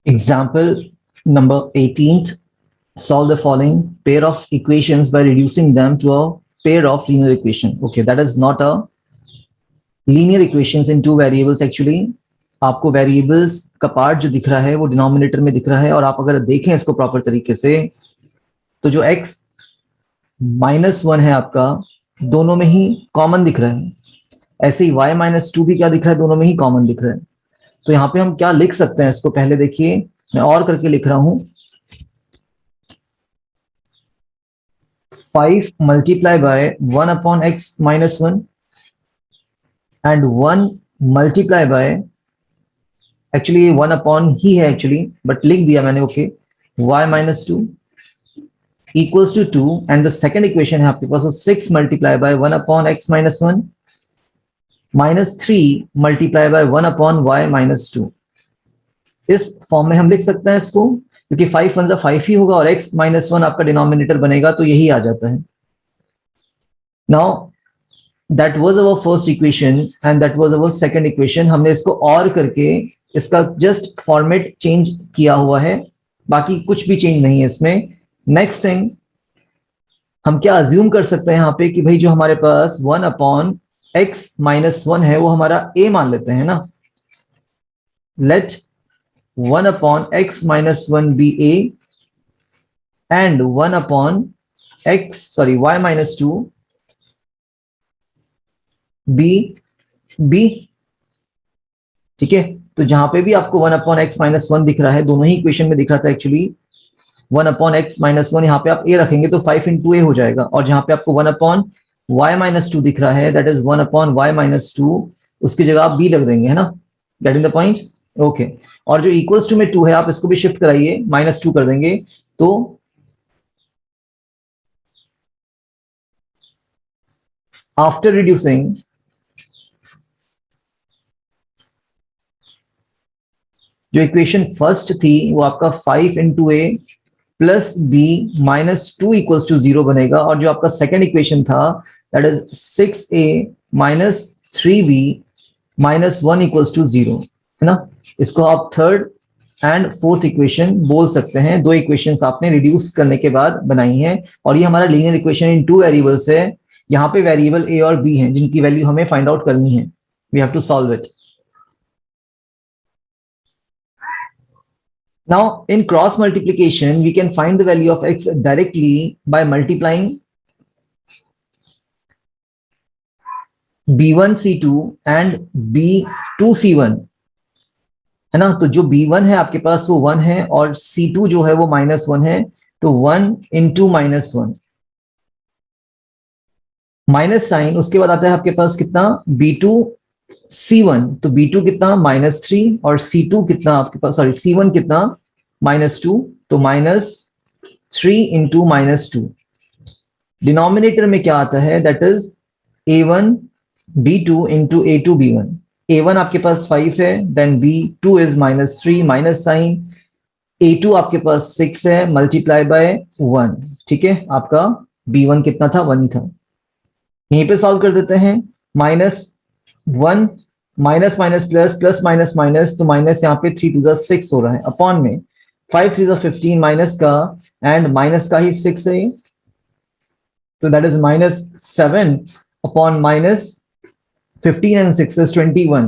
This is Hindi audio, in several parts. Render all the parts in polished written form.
Example number 18th. Solve the following pair of equations by reducing them to a pair of linear equation. Okay, that is not a linear equations in two variables actually. आपको वेरिएबल्स का पार्ट जो दिख रहा है वो डिनोमिनेटर में दिख रहा है, और आप अगर देखें इसको प्रॉपर तरीके से तो जो x -1 है आपका दोनों में ही कॉमन दिख रहा है, ऐसे ही y -2 भी क्या दिख रहा है, दोनों में ही कॉमन दिख रहा है। तो यहाँ पे हम क्या लिख सकते हैं इसको, पहले देखिए मैं और करके लिख रहा हूं 5 multiplied by 1 upon x minus 1 and 1 multiplied by actually 1 upon ही है actually but लिख दिया मैंने okay y minus 2 equals to 2 and the second equation है आपके पास 6 multiplied by 1 upon x minus 1 minus 3 multiplied by 1 upon y minus 2। इस फॉर्म में हम लिख सकते हैं इसको, क्योंकि 5 1 5 ही होगा और x minus 1 आपका डिनोमिनेटर बनेगा तो यही आ जाता है। Now that was our first equation and that was our second equation. हमने इसको और करके इसका जस्ट फॉर्मेट चेंज किया हुआ है, बाकी कुछ भी चेंज नहीं है इसमें। नेक्स्ट थिंग हम क्या अज्यूम कर सकते हैं यहाँ पे कि भाई जो हमारे पास 1 अपॉन x माइनस 1 है वो हमारा a मान लेते हैं ना। Let 1 upon x minus 1 be a and 1 upon y minus 2 be b। ठीक है, तो जहां पे भी आपको 1 upon x minus 1 दिख रहा है, दोनों ही इक्वेशन में दिख रहा था एक्चुअली 1 upon x minus 1, यहाँ पे आप a रखेंगे तो 5 into a हो जाएगा, और जहां पे आपको 1 upon y minus 2 दिख रहा है that is 1 upon y minus 2, उसकी जगह आप b रख देंगे, है ना। Getting the point? ओके और जो इक्वल्स टू में 2 है आप इसको भी शिफ्ट कराइए, -2 कर देंगे तो आफ्टर रिड्यूसिंग जो इक्वेशन फर्स्ट थी वो आपका 5 into a plus b -2 equals to 0 बनेगा, और जो आपका सेकेंड इक्वेशन था that is 6a minus 3b -1 equals to 0, है ना। इसको आप थर्ड एंड फोर्थ इक्वेशन बोल सकते हैं। दो इक्वेशंस आपने रिड्यूस करने के बाद बनाई हैं, और ये हमारा linear equation in two variables है। यहाँ पे वेरिएबल a और b हैं जिनकी वैल्यू हमें फाइंड आउट करनी है। We have to solve it. Now in cross multiplication we can find the value of x directly by multiplying b1 c2 and b2 c1, है ना। तो जो b1 है आपके पास वो 1 है, और c2 जो है वो -1 है, तो 1 into -1 माइनस साइन, उसके बाद आता है आपके पास कितना b2 c1, तो b2 कितना -3 और c2 कितना आपके पास c1 कितना -2, तो -3 into -2। डिनोमिनेटर में क्या आता है that is a1 b2 into a2 b1। a1 आपके पास 5 है, then b2 is -3 minus sign, a2 आपके पास 6 है मल्टीप्लाई बाय 1। ठीक है, आपका b1 कितना था 1 था। यहीं पे सॉल्व कर देते हैं, -1 minus minus plus plus minus minus, तो माइनस यहाँ पे 3 to the 6 हो रहा है, अपॉन में 5 3 15 माइनस का एंड माइनस का ही 6 है, तो that is -7 upon -15 and 6 is 21,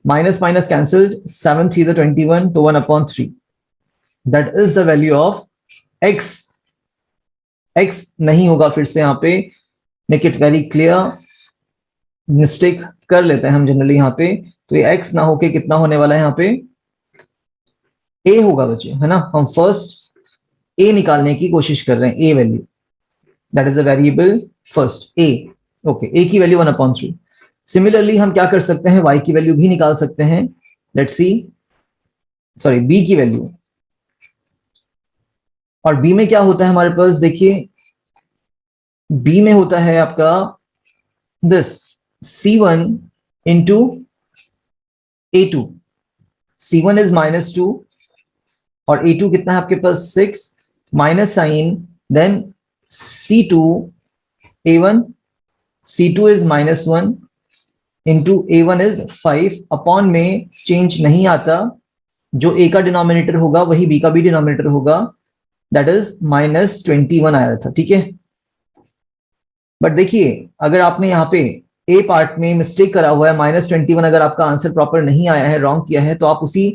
minus minus cancelled, 7 3 is 21, तो 1 upon 3, that is the value of x। x नहीं होगा, फिर से यहाँ पे make it very clear, mistake कर लेते हैं हम जनरली यहाँ पे, तो ये x ना होके कितना होने वाला है यहाँ पे a होगा बच्चे, है ना। हम फर्स्ट a निकालने की कोशिश कर रहे हैं, a value, that is the variable first a। Okay, a की वैल्यू 1 upon 3। सिमिलरली हम क्या कर सकते हैं, y की वैल्यू भी निकाल सकते हैं। लेट्स सी, सॉरी b की वैल्यू, और b में क्या होता है हमारे पास, देखिए b में होता है आपका this c1 into a2, c1 is -2 और a2 कितना है आपके पास 6 minus sign, then c2 a1, c2 is -1 into a1 is 5, upon में चेंज नहीं आता, जो a का डिनोमिनेटर होगा वही b का भी डिनोमिनेटर होगा, दैट इज -21 आया था, ठीक है। बट देखिए अगर आपने यहाँ पे ए पार्ट में मिस्टेक करा हुआ है, -21 अगर आपका आंसर प्रॉपर नहीं आया है, रॉन्ग किया है, तो आप उसी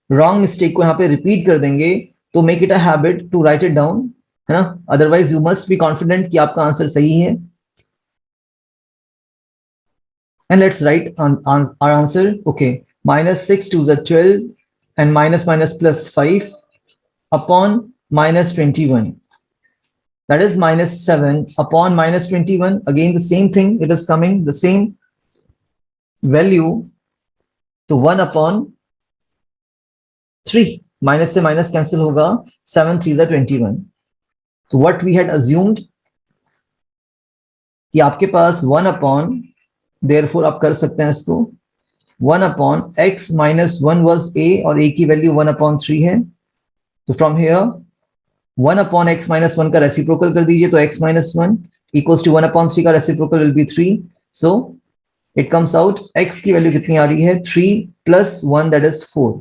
रॉन्ग मिस्टेक को यहाँ पे रिपीट कर देंगे। तो make it a habit to write it down, है ना, otherwise you must be confident कि आपका आंसर सही है। And let's write our answer. Okay, -6 to the 12 and minus plus 5 upon -21. That is -7 upon -21. Again, the same thing. It is coming the same value to 1 upon 3. Minus से minus cancel होगा, 7 3 the 21. So what we had assumed कि आपके पास 1 upon, therefore आप कर सकते हैं इसको 1 upon x minus 1 was a और a की वैल्यू 1 upon 3 है। तो from here 1 upon x minus 1 का रेसिप्रोकल कर दीजिए, तो x minus 1 equals to 1 upon 3 का reciprocal will B 3। So it comes out x की वैल्यू कितनी आ रही है, 3 plus 1 that is 4।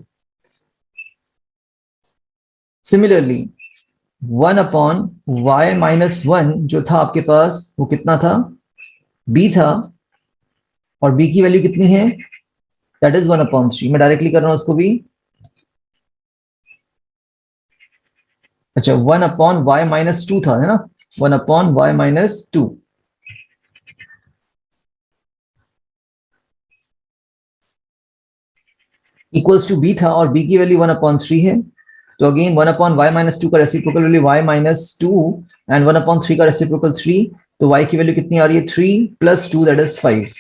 Similarly 1 upon y minus 1 जो था आपके पास वो कितना था, b था, और b की वैल्यू कितनी है, दैट इज 1 upon 3। मैं डायरेक्टली कर रहा हूं उसको भी। अच्छा 1 upon y minus 2 था, है ना, 1 upon y minus 2। Equals to b था और b की वैल्यू 1 upon 3 है। तो अगेन 1 upon y minus 2 का reciprocal value y minus 2 and 1 upon 3 का रेसिप्रोकल 3। तो y की वैल्यू कितनी आ रही है, 3 plus 2 दैट इज 5।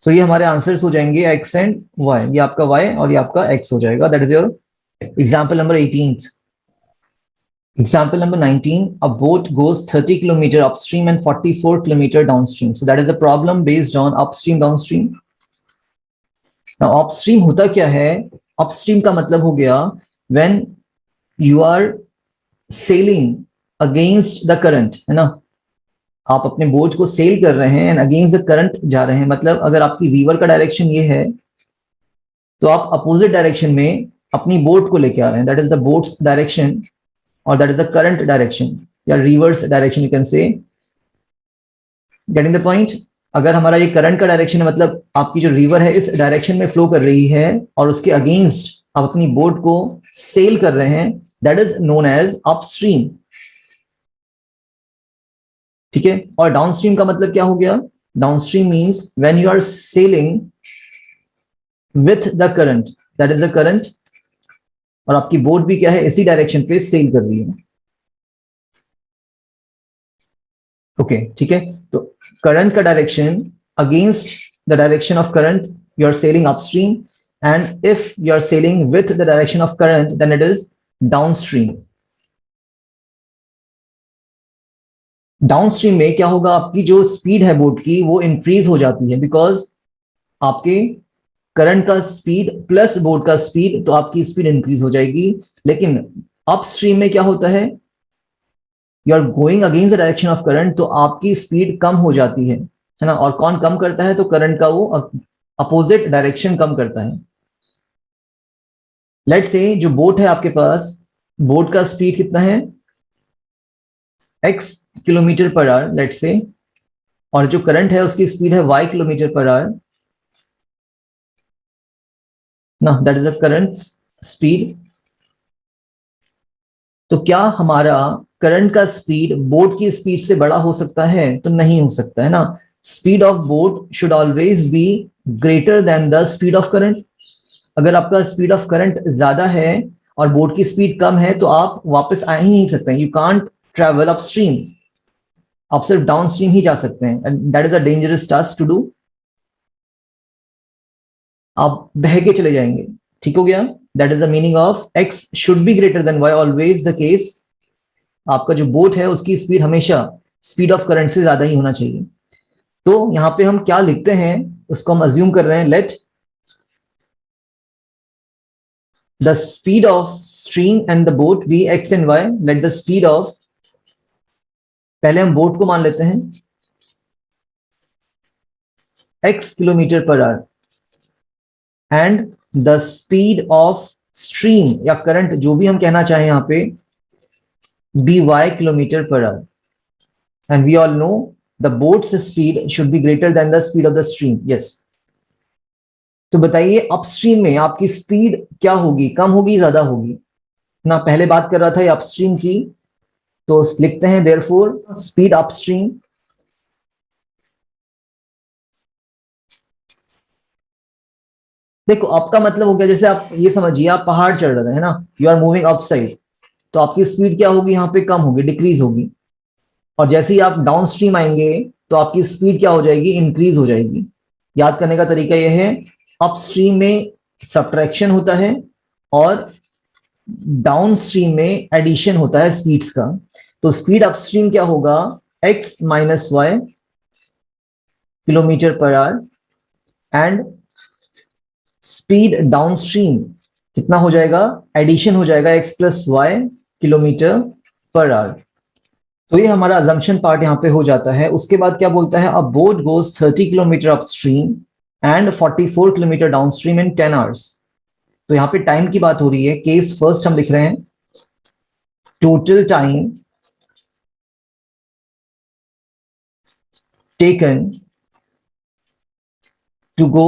सो ये हमारे आंसर्स हो जाएंगे x एंड y, ये आपका y और ये आपका x हो जाएगा। That is your example number 18। Example number 19, a boat goes 30 kilometer upstream and 44 kilometer downstream. So that is the problem based on upstream, downstream. Now upstream होता क्या है, upstream का मतलब हो गया when you are sailing against the current, है ना, आप अपने बोट को सेल कर रहे हैं एंड अगेंस्ट द करंट जा रहे हैं। मतलब अगर आपकी रिवर का डायरेक्शन ये है तो आप अपोजिट डायरेक्शन में अपनी बोट को लेके आ रहे हैं, that is the boat's direction और that is the current direction या reverse direction you can say. Getting the point. अगर हमारा ये करंट का डायरेक्शन है मतलब आपकी जो रिवर है इस डायरेक्शन में फ्लो कर रही है और उसके अगेंस्ट आप अपनी बोट को सेल कर रहे हैं, that is known as upstream, ठीक है। और डाउनस्ट्रीम का मतलब क्या हो गया, downstream means when you are sailing with the current, that is the current, और आपकी बोट भी क्या है इसी डायरेक्शन पे सेल कर रही है। ओके ठीक है, तो करंट का direction against the direction of current you are sailing upstream, and if you are sailing with the direction of current then it is downstream. Downstream में क्या होगा, आपकी जो स्पीड है बोट की वो इंक्रीज हो जाती है बिकॉज आपके करंट का स्पीड प्लस बोट का स्पीड, तो आपकी स्पीड इंक्रीज हो जाएगी। लेकिन अपस्ट्रीम में क्या होता है, you are going against the direction of current, तो आपकी स्पीड कम हो जाती है ना। और कौन कम करता है, तो करंट का वो अपोजिट डायरेक्शन कम करता है। लेट्स से जो बोट है आपके पास, बोट का स्पीड कितना है, x kilometer per our let's say, और जो करंट है उसकी स्पीड है y किलोमीटर पर आवर ना, that is the current speed. तो क्या हमारा करंट का स्पीड बोट की स्पीड से बड़ा हो सकता है, तो नहीं हो सकता है ना। Speed of boat should always be greater than the speed of current. अगर आपका स्पीड ऑफ करंट ज्यादा है और बोट की स्पीड कम है तो आप वापस आ ही नहीं सकते, यू कांट ट्रेवल अपस्ट्रीम, आप सिर्फ डाउनस्ट्रीम ही जा सकते हैं, and that is a dangerous task to do, आप बह के चले जाएंगे। ठीक हो गया, that is the meaning of x should be greater than y, always the case. आपका जो बोट है उसकी स्पीड हमेशा स्पीड ऑफ करंट से ज्यादा ही होना चाहिए। तो यहां पे हम क्या लिखते हैं उसको हम अज्यूम कर रहे हैं, let the speed of stream and the boat be x and y। Let the speed of, पहले हम बोट को मान लेते हैं x kilometer per hour, and the speed of stream या करंट, जो भी हम कहना चाहें यहाँ पे, by kilometer per hour, and we all know the boat's speed should be greater than the speed of the stream. Yes, तो बताइए अपस्ट्रीम में आपकी स्पीड क्या होगी, कम होगी ज्यादा होगी ना? पहले बात कर रहा था ये अपस्ट्रीम की, तो लिखते हैं देयरफॉर स्पीड अपस्ट्रीम देखो आपका मतलब हो गया, जैसे आप ये समझिए आप पहाड़ चढ़ रहे हैं ना, you are moving up side, तो आपकी स्पीड क्या होगी यहाँ पे, कम होगी, डिक्रीज होगी। और जैसे ही आप डाउन स्ट्रीम आएंगे तो आपकी स्पीड क्या हो जाएगी, इंक्रीज हो जाएगी। याद करने का तरीका यह है, अपस्ट्रीम में सब्ट्रैक्शन होता है और डाउन स्ट्रीम में एडिशन होता है स्पीड्स का। तो स्पीड अपस्ट्रीम क्या होगा, x minus y kilometer per hour, and speed downstream कितना हो जाएगा, एडिशन हो जाएगा x plus y kilometer per hour. तो ये हमारा अजम्पशन पार्ट यहाँ पे हो जाता है। उसके बाद क्या बोलता है, अ boat goes 30 kilometre upstream and 44 kilometre downstream in 10 hours. तो यहाँ पे टाइम की बात हो रही है, केस फर्स्ट हम लिख रहे हैं, total time taken to go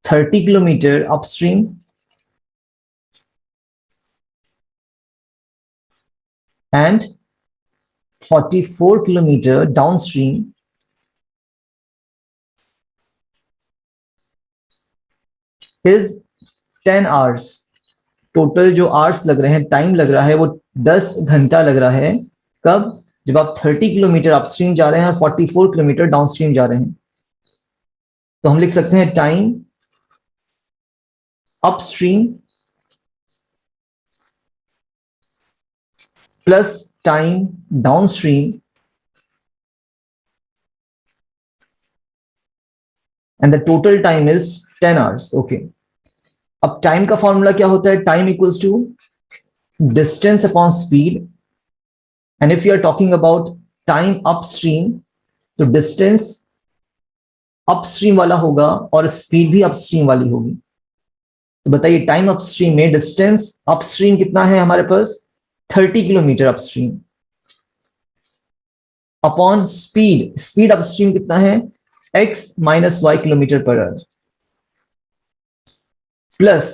30 kilometre upstream and 44 kilometer downstream is 10 hours। Total जो आवर्स लग रहे हैं, टाइम लग रहा है, वो 10 घंटा लग रहा है। कब, जब आप 30 किलोमीटर अपस्ट्रीम जा रहे हैं और 44 किलोमीटर डाउनस्ट्रीम जा रहे हैं। तो हम लिख सकते हैं time upstream plus time downstream and the total time is 10 hours. Okay, अब टाइम का फॉर्मूला क्या होता है, time equals to distance upon speed, and if you are talking about time upstream तो डिस्टेंस अपस्ट्रीम वाला होगा और स्पीड भी अपस्ट्रीम वाली होगी। तो बताइए टाइम अपस्ट्रीम में डिस्टेंस अपस्ट्रीम कितना है हमारे पास, 30 kilometre upstream, upon speed, speed upstream कितना है, x minus y kilometer per hour, plus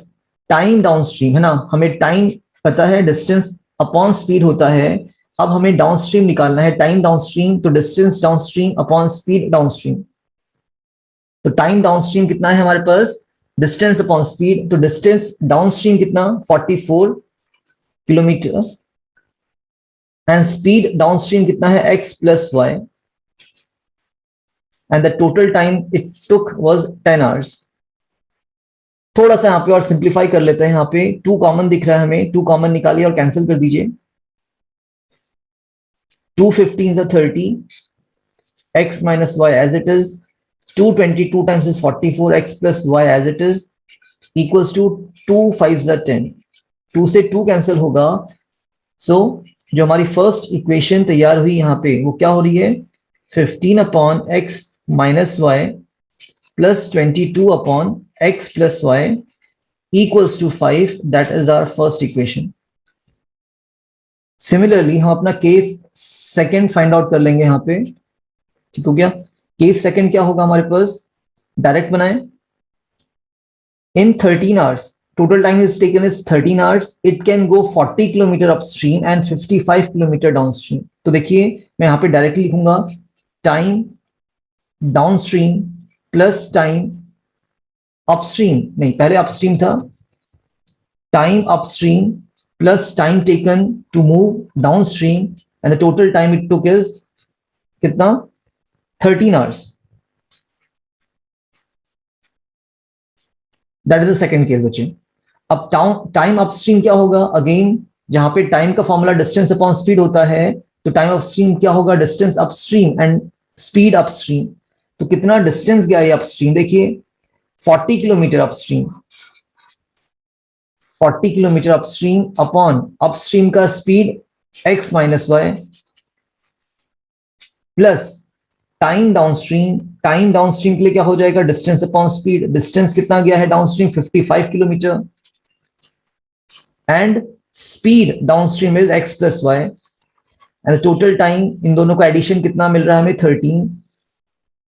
time downstream है ना, हमें टाइम पता है, डिस्टेंस अपॉन स्पीड होता है। अब हमें डाउनस्ट्रीम निकालना है, टाइम डाउनस्ट्रीम तो distance downstream upon speed downstream. तो टाइम डाउनस्ट्रीम कितना है हमारे पास, डिस्टेंस अपॉन स्पीड, तो डिस्टेंस डाउनस्ट्रीम कितना, 44 किलोमीटर, एंड स्पीड डाउनस्ट्रीम कितना है, x plus y, and the total time it took was 10 hours. थोड़ा सा यहाँ पे और सिंप्लीफाई कर लेते हैं, यहाँ पे 2 कॉमन दिख रहा है हमें, 2 कॉमन निकालिए और कैंसिल कर दीजिए। 2 15 is 30, x minus y as it is, 222 times is 44, x plus y as it is equals to 2 5 is 10, 2 से 2 कैंसिल होगा। सो जो हमारी फर्स्ट इक्वेशन तैयार हुई यहाँ पे वो क्या हो रही है, 15 upon x minus y plus 22 upon x plus y equals to 5, that is our first equation. Similarly हम अपना केस सेकंड फाइंड आउट कर लेंगे यहाँ पे, ठीक हो गया। केस सेकंड क्या होगा हमारे पास, डायरेक्ट बनाएं, in 13 hours total time is taken is 13 hours, it can go 40 kilometre upstream and 55 kilometer downstream. तो देखिए मैं यहाँ पे डायरेक्टली लिखूंगा time downstream plus time upstream, नहीं पहले अपस्ट्रीम था, time upstream plus time taken to move downstream and the total time it took is कितना, 13 hours. That is the second case बच्चे। अब टाइम अपस्ट्रीम क्या होगा, अगेन जहां पे टाइम का फॉर्मूला डिस्टेंस अपॉन स्पीड होता है, तो टाइम अपस्ट्रीम क्या होगा, distance upstream and speed upstream. तो कितना डिस्टेंस गया ये अपस्ट्रीम, देखिए 40 kilometre upstream, 40 kilometre upstream upon upstream का speed x minus y plus time downstream time downstream के लिए क्या हो जाएगा, डिस्टेंस अपॉन स्पीड। डिस्टेंस कितना गया है downstream, 55 kilometre, and speed downstream is x plus y, and total time, इन दोनों का एडिशन कितना मिल रहा है हमें, 13।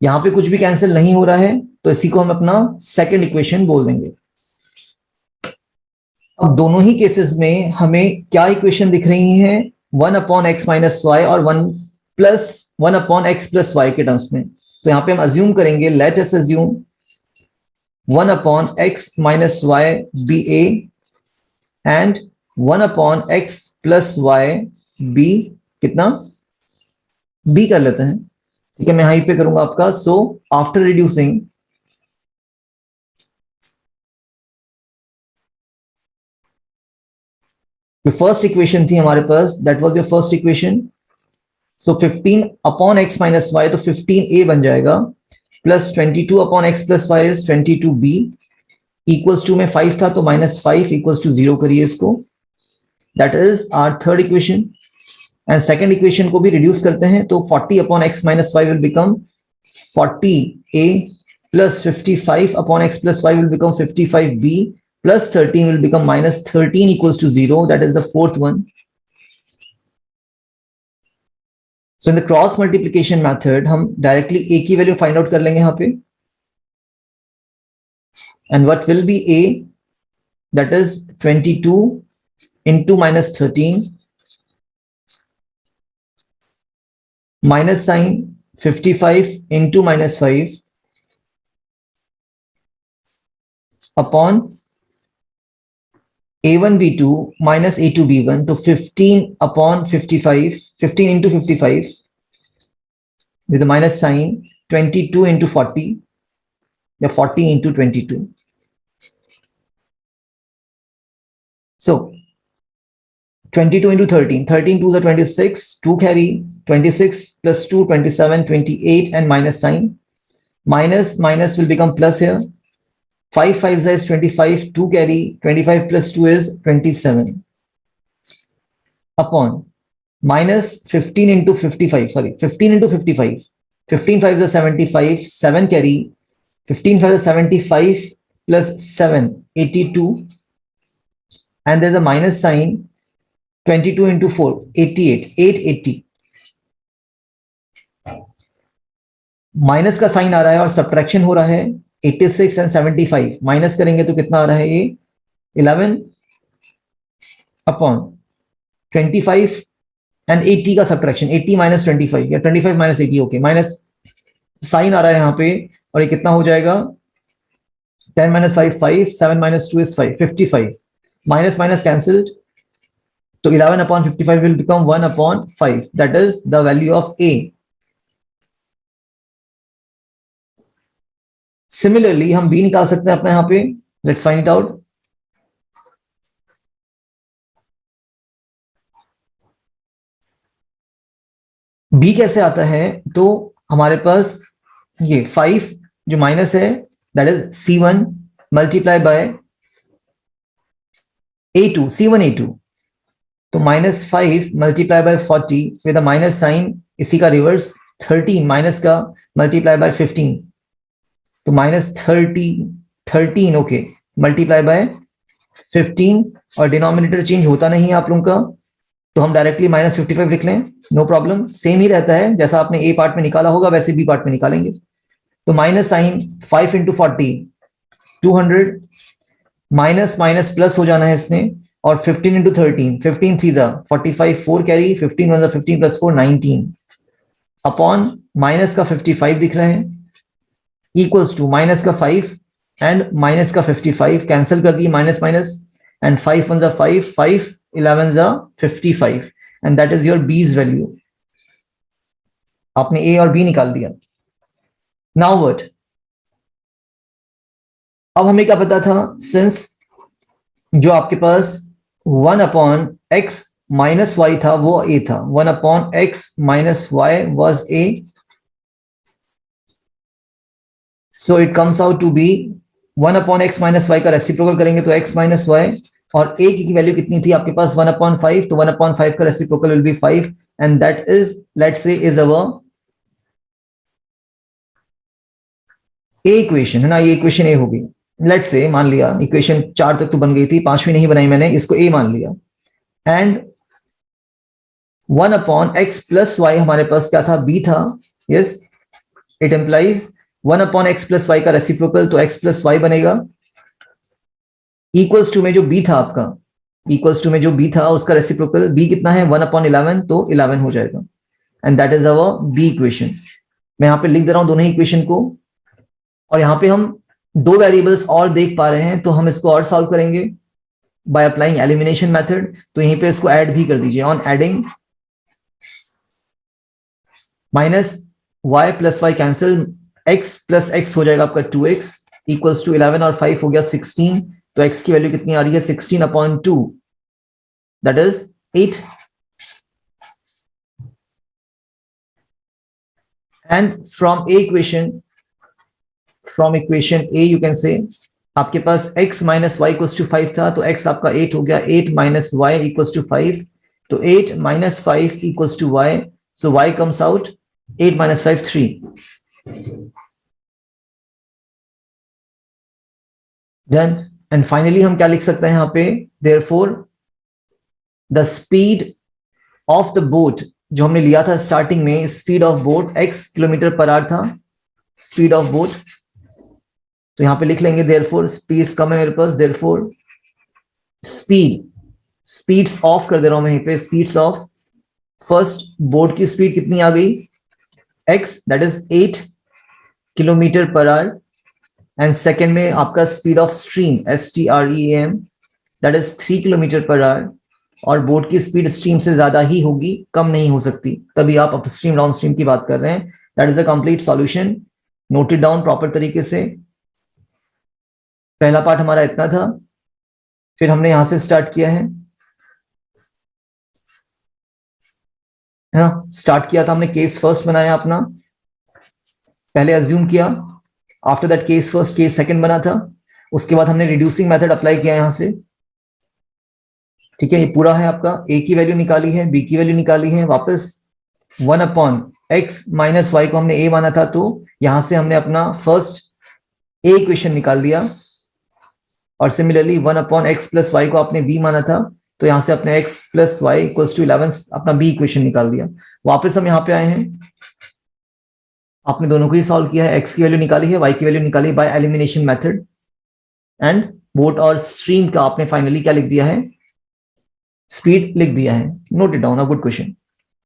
यहां पे कुछ भी कैंसिल नहीं हो रहा है, तो इसी को हम अपना सेकेंड इक्वेशन बोल देंगे। अब दोनों ही केसेस में हमें क्या इक्वेशन दिख रही है, 1/x माइनस वाई और 1/x प्लस वाई के टर्म्स में। तो यहां पे हम अज्यूम करेंगे, let us assume 1/x minus y be a and 1/x plus y be कितना, बी कर लेते हैं, ठीक है। मैं यहीं पे करूंगा आपका, सो आफ्टर रिड्यूसिंग जो फर्स्ट इक्वेशन थी हमारे पास, that was your first equation. So 15/x minus y, तो 15a बन जाएगा, plus 22/x plus y is 22b, equals to में 5 था तो -5 इक्वल्स टू 0 करिए इसको, that is our third equation. And second equation को भी रिड्यूस करते हैं, तो 40/x minus y will become 40a, plus 55/x plus y will become 55b, plus 13 will become minus 13 equals to 0. That is the fourth one. So in the cross multiplication method, हम directly a की value find out कर लेंगे यहाँ पे. And what will be a? That is 22 into minus 13 minus sign 55 into minus 5 upon a1 b2 minus a2 b1, तो 15/55, 15 into 55 with a minus sign, 22 into 40 या 40 into 22. So 22 into 13, 13 to the 26, 2 carry, 26 plus 2, 27, 28 and minus sign, minus will become plus here. 5 5 is 25, 2 carry, 25 plus 2 is 27, upon minus 15 into 55, sorry, 15 into 55, 15 5 is 75, 7 carry, 15 5 is 75 plus 7, 82, and there's a minus sign, 22 into 4, 88, 880. Minus का साइन आ रहा है और सब्ट्रैक्शन हो रहा है, 86 एंड 75 माइनस करेंगे तो कितना आ रहा है ये 11 अपॉन 25 एंड 80 का सब्ट्रैक्शन, 80 माइनस 25 या 25 माइनस 80, ओके, माइनस साइन आ रहा है यहाँ पे, और ये कितना हो जाएगा 10 minus 5 5, 7 minus 2 is 5, 55, minus minus cancelled, तो 11 upon 55 will become 1/5, that is the value of a. Similarly हम b निकाल सकते हैं अपने यहां पे, let's find it out. b कैसे आता है, तो हमारे पास ये 5 जो माइनस है, that is c1 multiply by a2, c1 a2, तो -5 multiply by 40 with a minus sign, इसी का रिवर्स 13 माइनस का मल्टीप्लाई बाय 15, तो -13 ओके, मल्टीप्लाई बाय 15, और डिनोमिनेटर चेंज होता नहीं है आप लोगों का, तो हम डायरेक्टली -55 लिख लें, नो प्रॉब्लम, सेम ही रहता है, जैसा आपने ए पार्ट में निकाला होगा वैसे बी पार्ट में निकालेंगे. तो minus sign 5 into 40 200, minus minus plus हो जाना है इसने, और 15 into 13, 15 3 45, 4 carry, 15 1 15 plus 4 19, upon minus का 55 दिख रहा है, इक्वल्स टू माइनस का 5 एंड माइनस का 55 कैंसिल कर दिए, minus minus, and 5 1 5, 5 11 55, and that is your बीज वैल्यू. आपने ए और बी निकाल दिया. नाउ व्हाट, अब हमें क्या पता था, सिंस जो आपके पास 1/x माइनस वाई था वो a था, 1/x minus y was a, so it comes out to be 1/x minus y का रेसिप्रोकल करेंगे तो x माइनस वाई, और a की वैल्यू कितनी थी आपके पास 1/5, तो 1/5 का reciprocal will be 5, and that is, let's say, is our a equation है ना, ये इक्वेशन ए होगी। लेट से मान लिया इक्वेशन 4 तक तो बन गई थी, 5वीं नहीं बनाई मैंने, इसको ए मान लिया। एंड 1/x+y हमारे पास क्या था, b था। यस, इट एम्प्लाइज 1/x+y का रेसिप्रोकल, तो x+y बनेगा। इक्वल्स टू में जो b था आपका, इक्वल्स टू में जो b था उसका रेसिप्रोकल b कितना है, 1/11, तो 11 हो जाएगा। And that is our b equation. मैं यहाँ पे लिख दे रहा हूं दोनों ही इक्वेशन को। और यहाँ पे हम दो वेरिएबल्स और देख पा रहे हैं, तो हम इसको और सॉल्व करेंगे बाय अप्लाइंग एलिमिनेशन मेथड। तो यहीं पे इसको ऐड भी कर दीजिए। On adding -y+y cancel, x+x हो जाएगा आपका 2x इक्वल्स टू 11 और 5 हो गया 16। तो x की वैल्यू कितनी आ रही है, 16/2, that is 8। And from equation A you can से, आपके पास x - y = 5 था, तो x आपका 8 हो गया। 8 - y = 5, तो 8 - 5 = y, so y comes out 8 - 5 3। Done. And finally हम क्या लिख सकते हैं यहाँ पे, therefore the speed of the boat, जो हमने लिया था स्टार्टिंग में, speed of boat x km/h था, स्पीड ऑफ बोट। तो यहाँ पे लिख लेंगे देयरफॉर, स्पीड कम है मेरे पास, देयरफॉर स्पीड्स ऑफ कर दे रहा हूं मैं यहीं पे, स्पीड्स ऑफ, फर्स्ट बोट की स्पीड कितनी आ गई, x, that is 8 km/h। And second में आपका speed of stream, STREAM, that is 3 km/h। और बोट की स्पीड स्ट्रीम से ज्यादा ही होगी, कम नहीं हो सकती, तभी आप अपस्ट्रीम डाउनस्ट्रीम की बात कर रहे हैं। That is a complete solution, note it down proper तरीके से। पहला पार्ट हमारा इतना था, फिर हमने यहां से स्टार्ट किया है ना, स्टार्ट किया था हमने, केस फर्स्ट बनाया अपना, पहले अज्यूम किया, after that case first case second बना था, उसके बाद हमने रिड्यूसिंग मेथड अप्लाई किया यहां से। ठीक है, ये पूरा है आपका, a की वैल्यू निकाली है, b की वैल्यू निकाली है, वापस 1/x - y को हमने a माना था, तो यहां से हमने अपना फर्स्ट a इक्वेशन निकाल लिया। और सिमिलरली 1/x+y को आपने b माना था, तो यहां से अपने x+y = 11 अपना b इक्वेशन निकाल दिया। वापस हम यहाँ पे आए हैं, आपने दोनों को ही सॉल्व किया है, x की वैल्यू निकाली है, y की वैल्यू निकाली by elimination method. And boat और स्ट्रीम का आपने फाइनली क्या लिख दिया है, स्पीड लिख दिया है। Note it down, a good question.